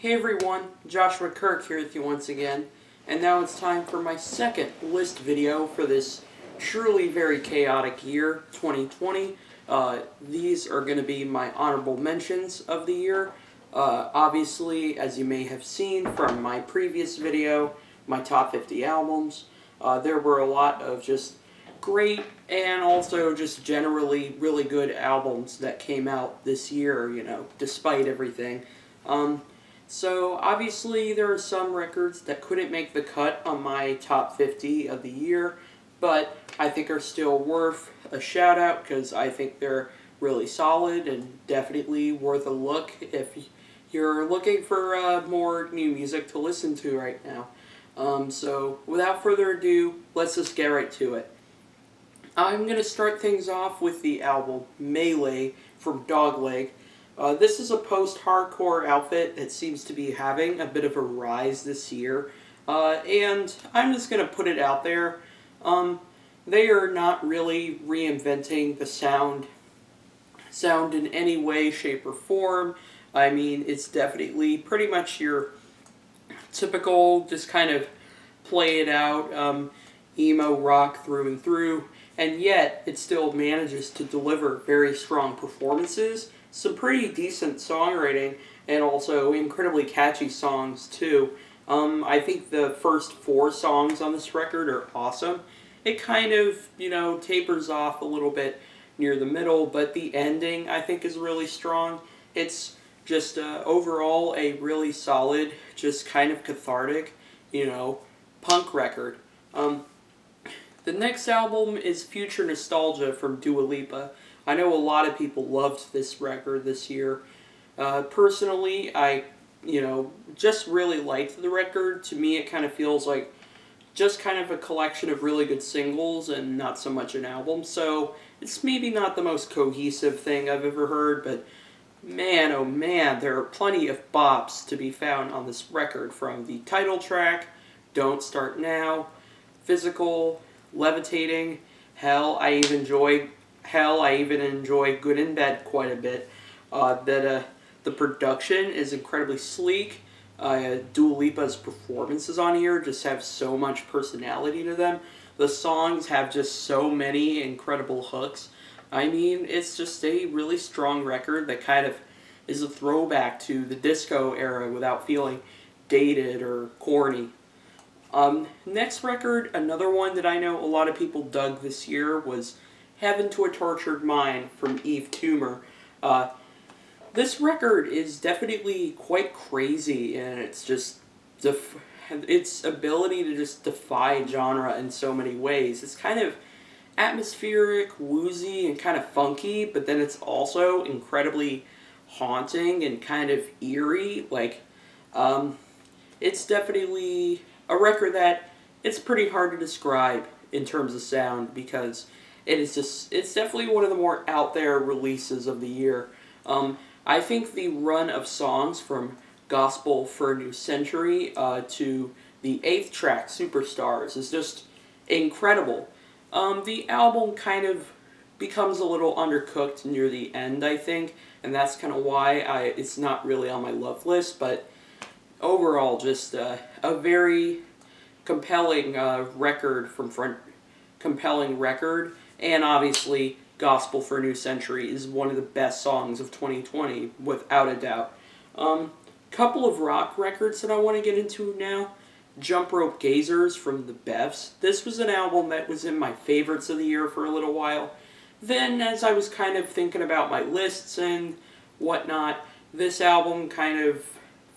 Hey everyone, Joshua Kirk here with you once again, and now it's time for my second list video for this truly very chaotic year, 2020. These are going to be my honorable mentions of the year. Obviously, as you may have seen from my previous video, my top 50 albums, there were a lot of just great and also just generally really good albums that came out this year, despite everything. So obviously there are some records that couldn't make the cut on my top 50 of the year, but I think are still worth a shout out because I think they're really solid and definitely worth a look if you're looking for more new music to listen to right now. So without further ado, let's just get right to it. I'm going to start things off with the album Melee from Dogleg. This is a post-hardcore outfit that seems to be having a bit of a rise this year, and I'm just going to put it out there. They are not really reinventing the sound in any way, shape, or form. I mean, it's definitely pretty much your typical, just kind of play it out, emo rock through and through, and yet it still manages to deliver very strong performances, some pretty decent songwriting, and also incredibly catchy songs too. I think the first 4 songs on this record are awesome. It kind of, tapers off a little bit near the middle, but the ending I think is really strong. It's just overall a really solid, just kind of cathartic, punk record. The next album is Future Nostalgia from Dua Lipa. I know a lot of people loved this record this year. Personally, I, just really liked the record. To me, it kind of feels like just kind of a collection of really good singles and not so much an album. So it's maybe not the most cohesive thing I've ever heard, but man, oh man, there are plenty of bops to be found on this record, from the title track, Don't Start Now, Physical, Levitating, Hell, I even enjoy Good in Bed quite a bit. The production is incredibly sleek. Dua Lipa's performances on here just have so much personality to them. The songs have just so many incredible hooks. I mean, it's just a really strong record that kind of is a throwback to the disco era without feeling dated or corny. Next record, another one that I know a lot of people dug this year, was Heaven to a Tortured Mind from Yves Tumor. This record is definitely quite crazy, and it's just its ability to just defy genre in so many ways. It's kind of atmospheric, woozy, and kind of funky, but then it's also incredibly haunting and kind of eerie. It's definitely a record that it's pretty hard to describe in terms of sound, because it's definitely one of the more out there releases of the year. I think the run of songs from Gospel for a New Century to the 8th track, Superstars, is just incredible. The album kind of becomes a little undercooked near the end, I think, and that's kind of why it's not really on my love list, but overall, just a very compelling record, and obviously Gospel for a New Century is one of the best songs of 2020, without a doubt. Couple of rock records that I want to get into now. Jump Rope Gazers from the Beths. This was an album that was in my favorites of the year for a little while. Then, as I was kind of thinking about my lists and whatnot, this album kind of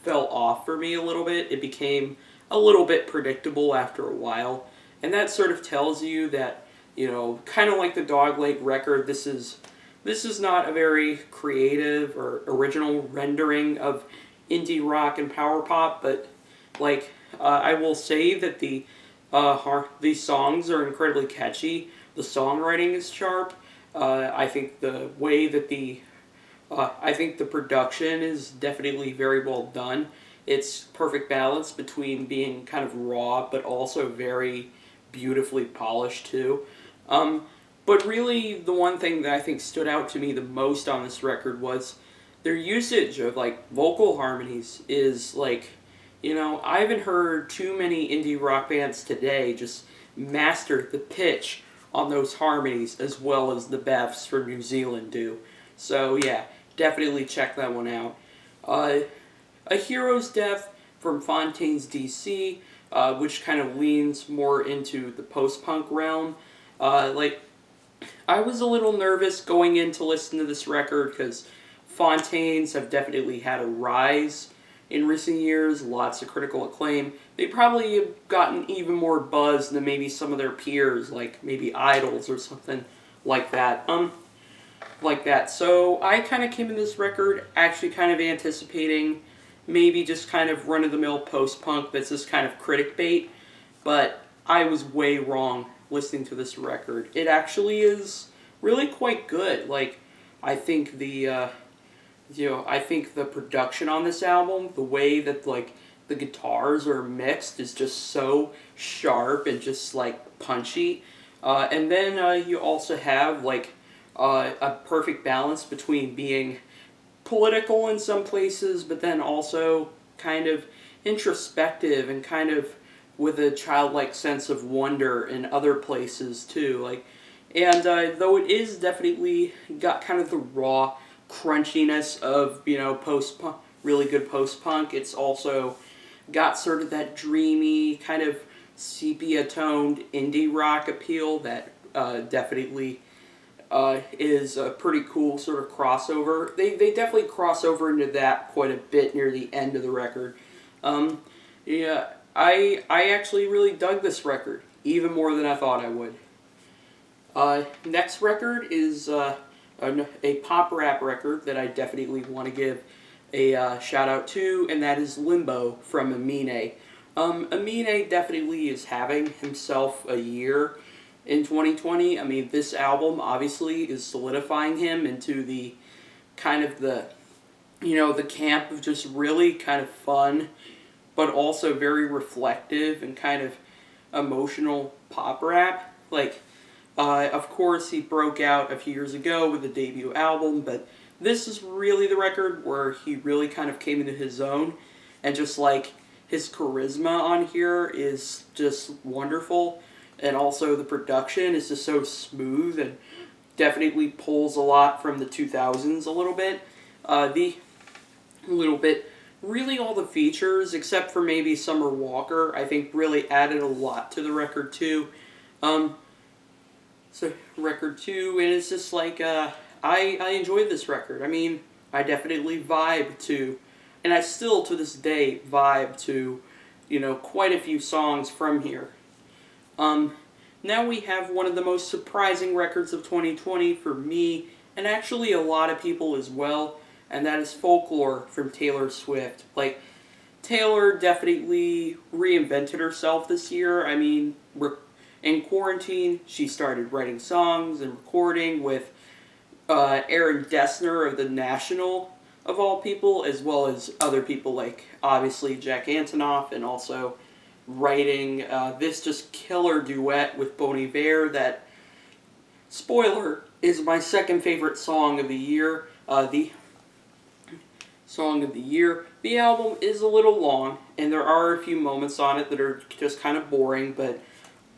fell off for me a little bit. It became a little bit predictable after a while, and that sort of tells you that, kind of like the Dogleg record, this is not a very creative or original rendering of indie rock and power pop, but I will say that the songs are incredibly catchy. The songwriting is sharp. I think the way that I think the production is definitely very well done. It's perfect balance between being kind of raw, but also very beautifully polished too. But really, the one thing that I think stood out to me the most on this record was their usage of like vocal harmonies is like, I haven't heard too many indie rock bands today just master the pitch on those harmonies as well as the Beths from New Zealand do. So yeah, definitely check that one out. A Hero's Death from Fontaines, DC, which kind of leans more into the post-punk realm. I was a little nervous going in to listen to this record because Fontaines have definitely had a rise in recent years, lots of critical acclaim. They probably have gotten even more buzz than maybe some of their peers, like maybe Idols or something like that. So I kind of came in this record actually kind of anticipating maybe just kind of run-of-the-mill post-punk that's just kind of critic bait, but I was way wrong listening to this record. It actually is really quite good. Like, I think the production on this album, the way that like the guitars are mixed is just so sharp and just like punchy. And then you also have like a perfect balance between being political in some places, but then also kind of introspective and kind of with a childlike sense of wonder in other places too. And though it is definitely got kind of the raw crunchiness of post-punk, really good post-punk, it's also got sort of that dreamy kind of sepia-toned indie rock appeal that definitely is a pretty cool sort of crossover. They definitely cross over into that quite a bit near the end of the record. Yeah, I actually really dug this record, even more than I thought I would. Next record is a pop rap record that I definitely want to give a shout out to, and that is Limbo from Amine. Amine definitely is having himself a year in 2020. I mean, this album obviously is solidifying him into the kind of the camp of just really kind of fun, but also very reflective and kind of emotional pop rap. Of course, he broke out a few years ago with the debut album, but this is really the record where he really kind of came into his own, and just like his charisma on here is just wonderful, and also the production is just so smooth and definitely pulls a lot from the 2000s a little bit. Really all the features, except for maybe Summer Walker, I think really added a lot to the record too. So record 2, and it's just like, I enjoyed this record. I mean, I definitely vibe to, and I still to this day vibe to, quite a few songs from here. Now we have one of the most surprising records of 2020 for me, and actually a lot of people as well, and that is Folklore from Taylor Swift. Taylor definitely reinvented herself this year. I mean, in quarantine, she started writing songs and recording with Aaron Dessner of The National, of all people, as well as other people like, obviously, Jack Antonoff, and also writing this just killer duet with Bon Iver that, spoiler, is my second favorite song of the year. The album is a little long, and there are a few moments on it that are just kind of boring, but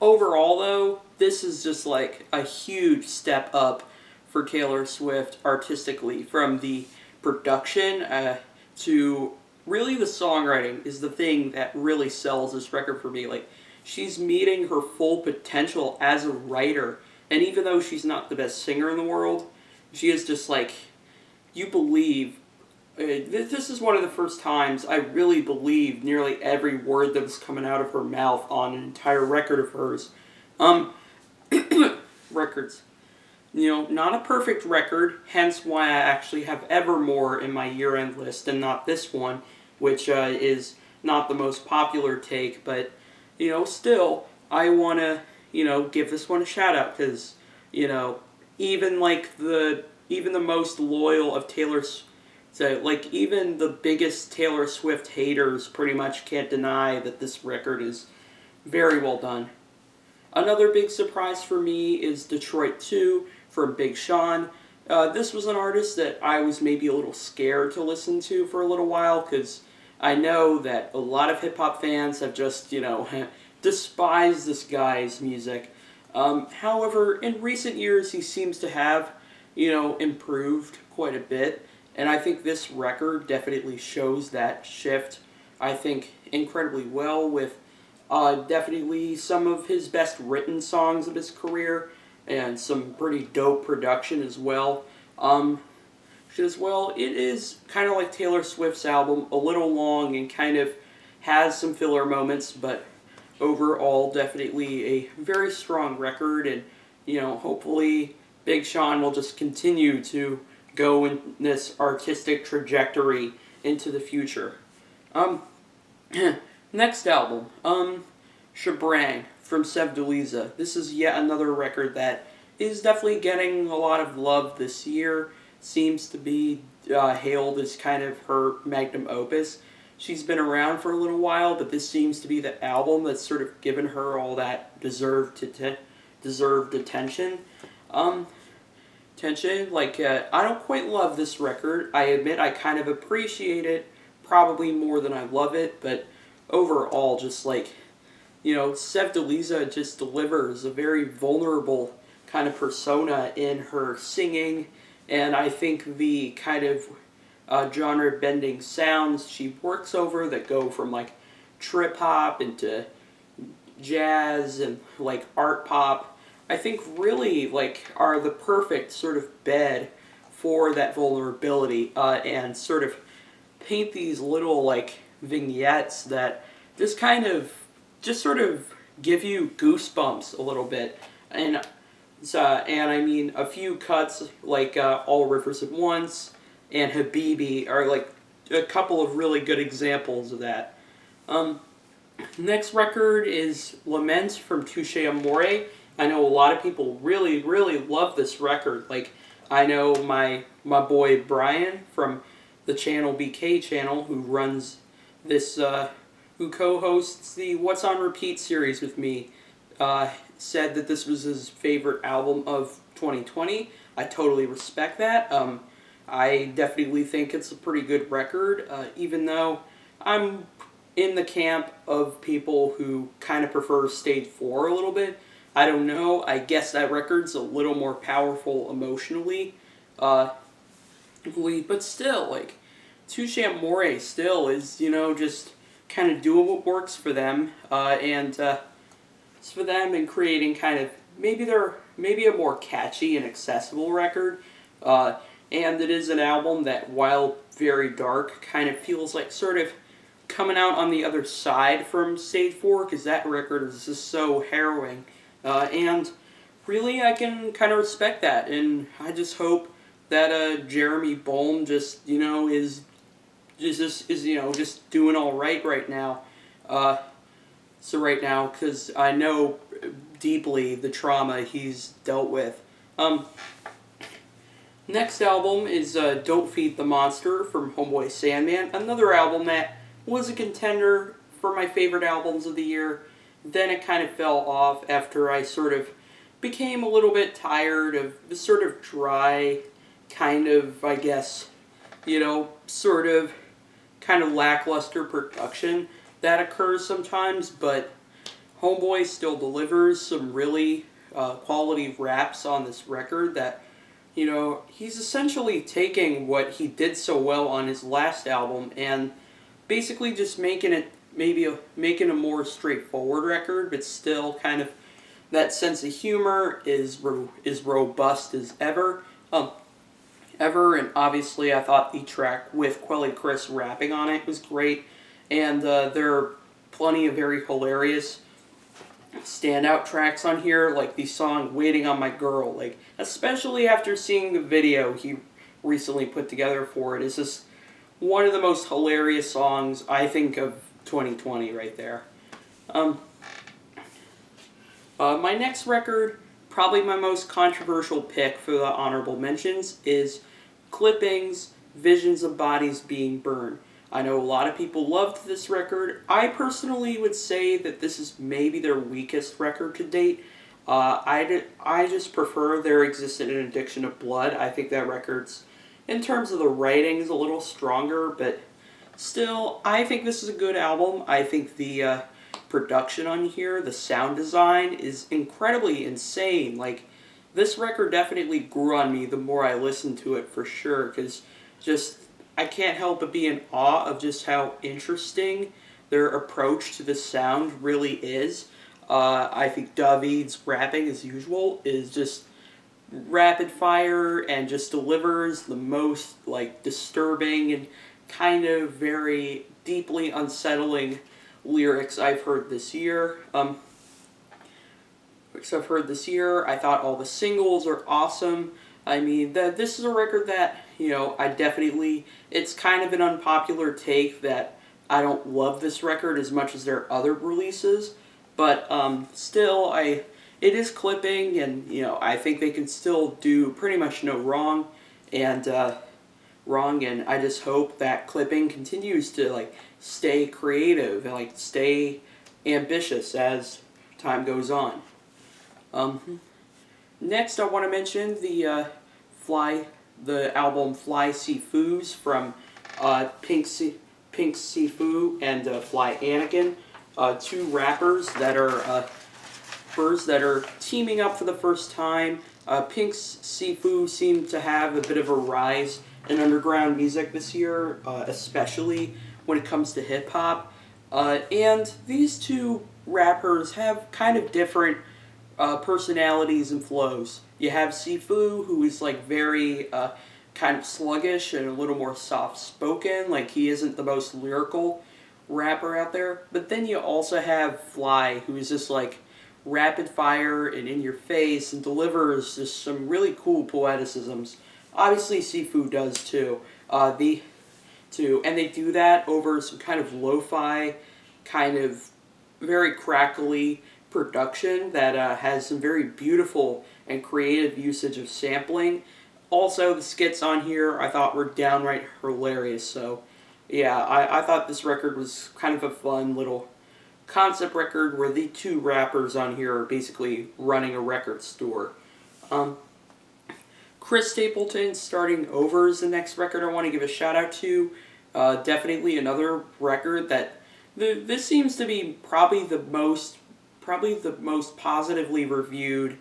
overall, though, this is just like a huge step up for Taylor Swift artistically, from the production to really the songwriting is the thing that really sells this record for me. She's meeting her full potential as a writer, and even though she's not the best singer in the world, she is just you believe. This is one of the first times I really believed nearly every word that was coming out of her mouth on an entire record of hers. Records. Not a perfect record, hence why I actually have Evermore in my year-end list and not this one, which is not the most popular take, but, still, I want to, give this one a shout-out, because, even the most loyal of Taylor's, even the biggest Taylor Swift haters pretty much can't deny that this record is very well done. Another big surprise for me is Detroit 2 from Big Sean. This was an artist that I was maybe a little scared to listen to for a little while, because I know that a lot of hip-hop fans have just, despised this guy's music. However, in recent years, he seems to have, improved quite a bit, and I think this record definitely shows that shift, I think, incredibly well, with definitely some of his best written songs of his career, and some pretty dope production as well. It is kind of like Taylor Swift's album, a little long and kind of has some filler moments, but overall definitely a very strong record, and hopefully Big Sean will just continue to go in this artistic trajectory into the future. Next album, Shabrang from Sevdaliza. This is yet another record that is definitely getting a lot of love this year. Seems to be hailed as kind of her magnum opus. She's been around for a little while, but this seems to be the album that's sort of given her all that deserved attention. I don't quite love this record. I admit I kind of appreciate it, probably more than I love it, but overall, just Sevdaliza just delivers a very vulnerable kind of persona in her singing, and I think the kind of genre-bending sounds she works over that go from trip-hop into jazz and art pop, I think really are the perfect sort of bed for that vulnerability, and sort of paint these little vignettes that just sort of give you goosebumps a little bit. And I mean, a few cuts All Rivers at Once and Habibi are a couple of really good examples of that. Next record is Lament from Touche Amore. I know a lot of people really, really love this record. I know my boy Brian from the channel BK channel, who runs this, who co-hosts the What's on Repeat series with me, said that this was his favorite album of 2020. I totally respect that. I definitely think it's a pretty good record, even though I'm in the camp of people who kind of prefer Stage 4 a little bit. I don't know, I guess that record's a little more powerful emotionally, but still, Touche Amore still is, just kind of doing what works for them, and it's for them in creating kind of maybe a more catchy and accessible record, and it is an album that, while very dark, kind of feels like sort of coming out on the other side from Stage 4, because that record is just so harrowing, and really I can kind of respect that, and I just hope that Jeremy Bolm just just doing all right now. Because I know deeply the trauma he's dealt with. Next album is Don't Feed the Monster from Homeboy Sandman. Another album that was a contender for my favorite albums of the year. Then it kind of fell off after I sort of became a little bit tired of the sort of dry, kind of, I guess, sort of kind of lackluster production that occurs sometimes, but Homeboy still delivers some really quality raps on this record that, he's essentially taking what he did so well on his last album and basically just making it making a more straightforward record, but still kind of that sense of humor is robust as ever. And obviously I thought the track with Quelly Chris rapping on it was great, and there are plenty of very hilarious standout tracks on here, like the song Waiting on My Girl, especially after seeing the video he recently put together for it. It's just one of the most hilarious songs, I think, of 2020 right there. My next record, probably my most controversial pick for the honorable mentions, is Clippings, Visions of Bodies Being Burned. I know a lot of people loved this record. I personally would say that this is maybe their weakest record to date. I just prefer There Existed an Addiction of Blood. I think that record's, in terms of the writing, is a little stronger, but still, I think this is a good album. I think the production on here, the sound design, is incredibly insane. Like, this record definitely grew on me the more I listened to it, for sure, because just, I can't help but be in awe of just how interesting their approach to the sound really is. I think David's rapping, as usual, is just rapid fire and just delivers the most, like, disturbing and kind of very deeply unsettling lyrics I've heard this year. I thought all the singles are awesome. I mean, this is a record that, I definitely, it's kind of an unpopular take that I don't love this record as much as their other releases, but still, it is clipping, and, I think they can still do pretty much no wrong, and I just hope that clipping continues to, like, stay creative and, like, stay ambitious as time goes on. Next, I want to mention the album FlySiifu's from Pink Siifu and Fly Anakin, two rappers that are teaming up for the first time. Pink Siifu seemed to have a bit of a rise in underground music this year, especially when it comes to hip hop. And these two rappers have kind of different personalities and flows. You have Siifu, who is like very kind of sluggish and a little more soft-spoken, like he isn't the most lyrical rapper out there. But then you also have Fly, who is just like rapid fire and in your face and delivers just some really cool poeticisms. Obviously Siifu does too. And they do that over some kind of lo-fi, kind of very crackly production that has some very beautiful and creative usage of sampling. Also, the skits on here I thought were downright hilarious, so yeah, I thought this record was kind of a fun little concept record where the two rappers on here are basically running a record store. Chris Stapleton Starting Over is the next record I want to give a shout out to. Definitely another record that this seems to be probably the most positively reviewed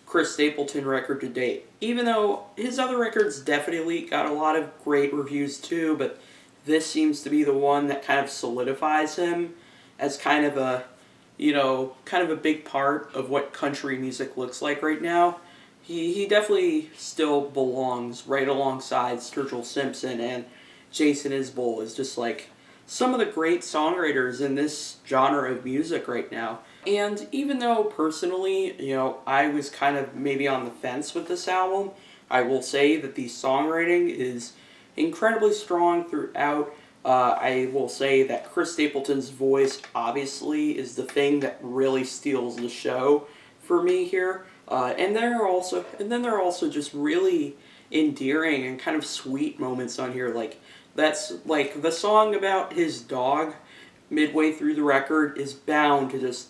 Chris Stapleton record to date. Even though his other records definitely got a lot of great reviews too, but this seems to be the one that kind of solidifies him as kind of a big part of what country music looks like right now. He definitely still belongs right alongside Sturgill Simpson and Jason Isbell as just like some of the great songwriters in this genre of music right now. And even though personally, I was kind of maybe on the fence with this album, I will say that the songwriting is incredibly strong throughout. I will say that Chris Stapleton's voice obviously is the thing that really steals the show for me here. And then there are also just really endearing and kind of sweet moments on here. Like, that's like the song about his dog midway through the record is bound to just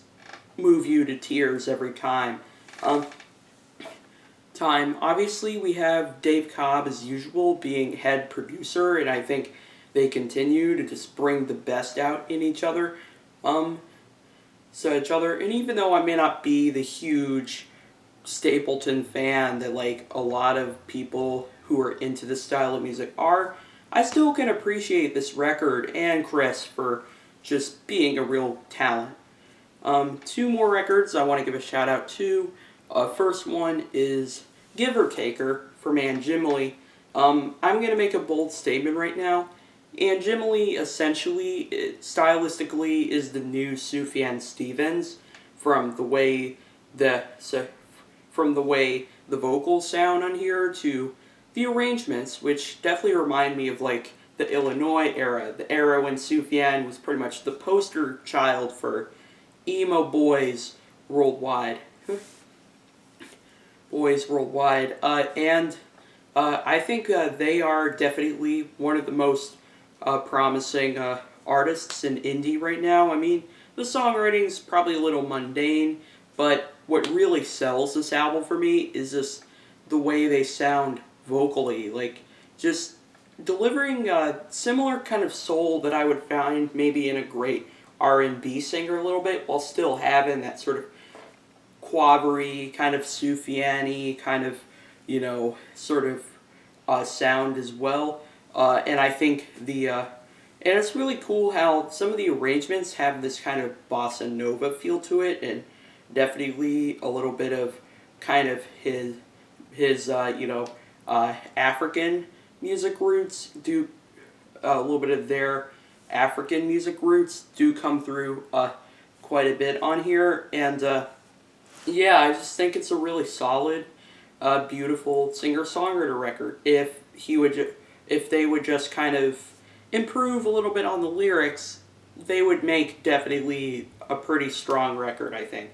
move you to tears every time. Obviously, we have Dave Cobb as usual being head producer, and I think they continue to just bring the best out in each other. And even though I may not be the huge Stapleton fan that like a lot of people who are into this style of music are, I still can appreciate this record and Chris for just being a real talent. Two more records I want to give a shout out to. First one is Give or Taker from Anjimile. I'm going to make a bold statement right now. Anjimile essentially, stylistically, is the new Sufjan Stevens from the way the vocals sound on here to the arrangements, which definitely remind me of like the Illinois era, the era when Sufjan was pretty much the poster child for emo boys worldwide. I think they are definitely one of the most promising artists in indie right now. I mean, the songwriting's probably a little mundane, But what really sells this album for me is just the way they sound vocally. Like, just delivering a similar kind of soul that I would find maybe in a great R&B singer a little bit, while still having that sort of quavery, kind of Sufjan-y, kind of, sort of sound as well. And I think and it's really cool how some of the arrangements have this kind of bossa nova feel to it, and definitely a little bit of kind of his African music roots do, a little bit of their African music roots do come through quite a bit on here, and yeah, I just think it's a really solid, beautiful singer-songwriter record. If they would just kind of improve a little bit on the lyrics, they would make definitely a pretty strong record, I think.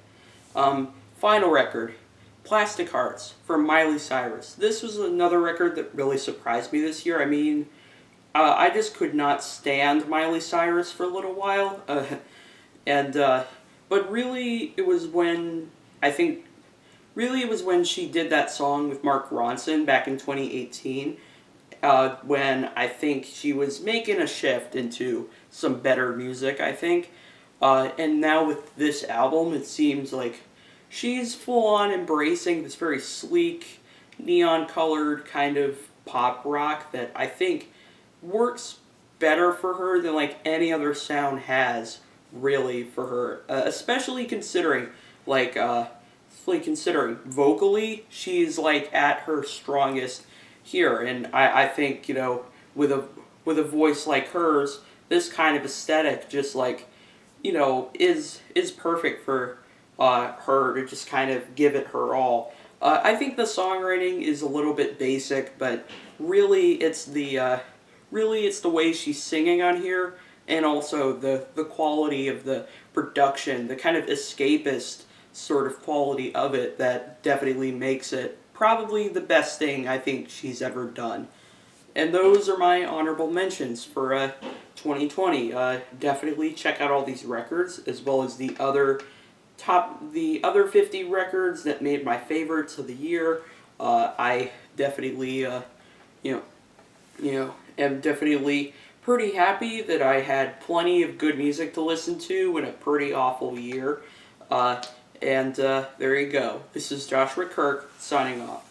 Final record, Plastic Hearts from Miley Cyrus. This was another record that really surprised me this year. I mean, I just could not stand Miley Cyrus for a little while, but really it was when she did that song with Mark Ronson back in 2018, when I think she was making a shift into some better music, I think. And now with this album, it seems like she's full-on embracing this very sleek, neon-colored kind of pop rock that I think works better for her than like any other sound has, really, for her. Especially considering, vocally, she's like at her strongest here, and I think, with a voice like hers, this kind of aesthetic just is perfect for her to just kind of give it her all. I think the songwriting is a little bit basic, but really it's the way she's singing on here, and also the quality of the production, the kind of escapist sort of quality of it that definitely makes it probably the best thing I think she's ever done. And those are my honorable mentions for 2020. Definitely check out all these records, as well as the other 50 records that made my favorites of the year. I definitely, am definitely pretty happy that I had plenty of good music to listen to in a pretty awful year. And there you go. This is Joshua Kirk, signing off.